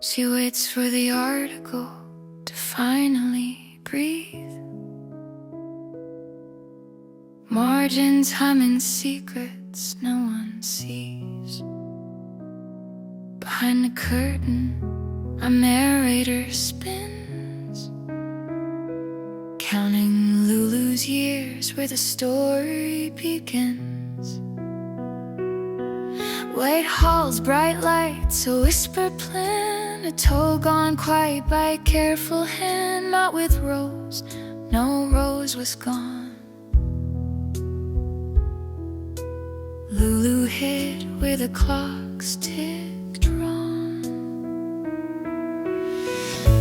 She waits for the article to finally breathe. Margins humming secrets no one sees. Behind the curtain, a narrator spins, counting Lulu's years where the story begins. White halls, bright lights, a whispered plan, a toe gone quiet by a careful hand. Not with Rose, no, Rose was gone. Lulu hid where the clocks ticked wrong,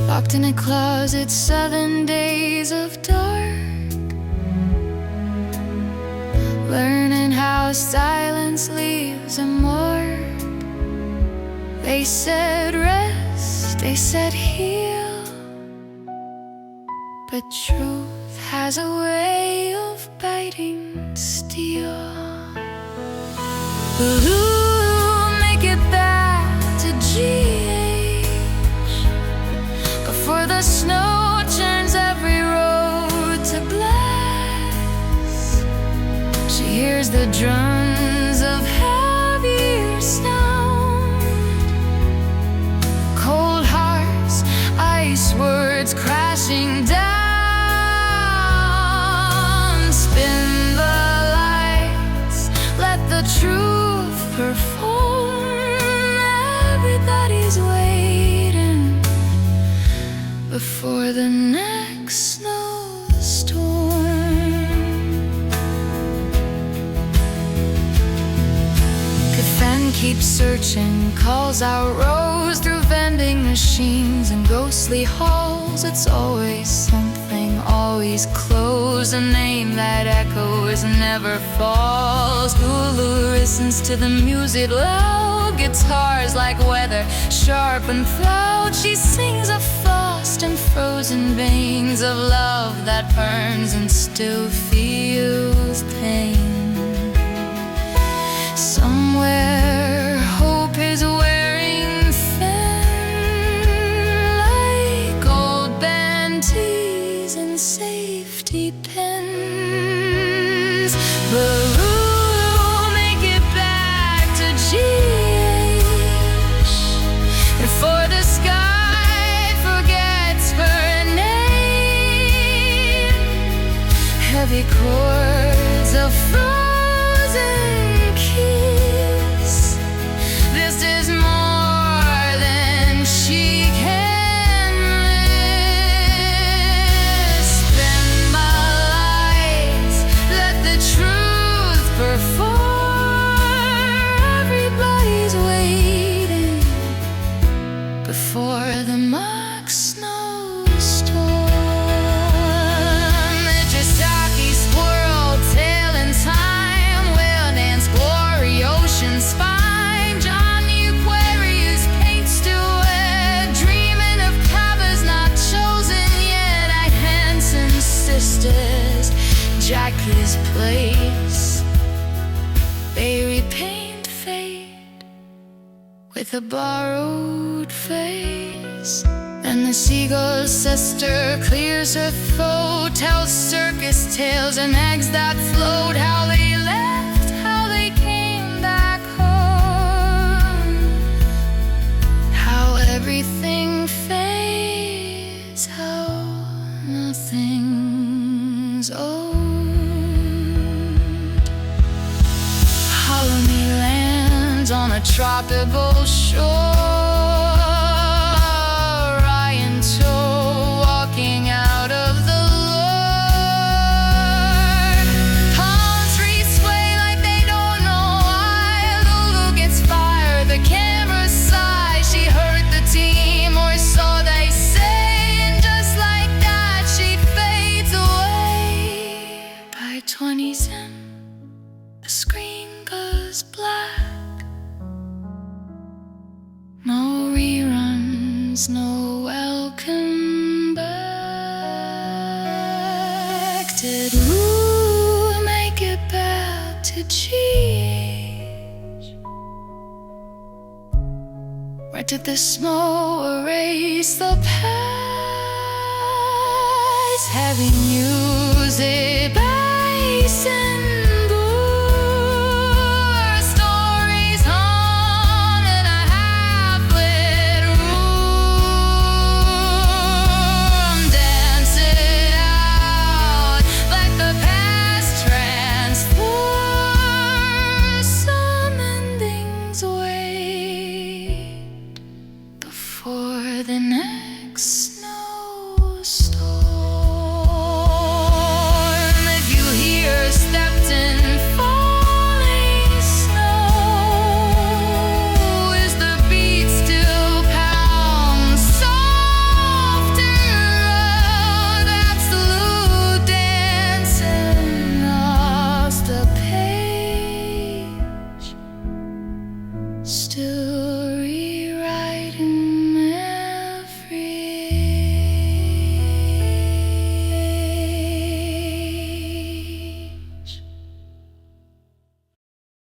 locked in a closet, 7 days of dark, learning how silence leaves a mark. They said rest, they said heal, but truth has a way of biting steel. Lulu, make it back to GH before the snow turns every road to glass. She hears the drums of heavier sound, cold hearts, ice words crashing down. Spin the lights, let the truth perform. Everybody's waiting before the next snowstorm. Kafan keeps searching, calls out Rose through vending machines and ghostly halls. It's always something, always close, a name that echoes, never falls. Lulu listens to the music loud, guitars like weather, sharp and proud. She sings of frost and frozen veins, of love that burns and still feels pain. Somewhere hope is wearing thin, like old band tees and safety pins. But Lulu, make it back to GH before the sky forgets her name. Heavy chords of frozen kiss. This is more than she can miss. Spin my lights, let the truth perform. Everybody's waiting before the mock snowstorm. The Chisaki squirrel tail in time, whale dance glory, ocean spine. Johnny Aquarius paints to wet, dreaming of covers not chosen yet. I Hanson sisters, Jackie's place. They repaint fate with a borrowed face. And the seagull's sister clears her throat, tells circus tales and eggs that float. How they left, how they came back home, how everything fades, how nothing's owned. Hollow me lands on a tropical shore, Ryan toe walking out of the lure. Palm trees sway like they don't know why. Lulu gets fired, the camera sighs. She hurt the team, or so they say, and just like that she fades away. By 20s in, the screen goes black. No reruns, no welcome back. Did Lou make it back to GH? Where did the snow erase the past? Heavy music, bass and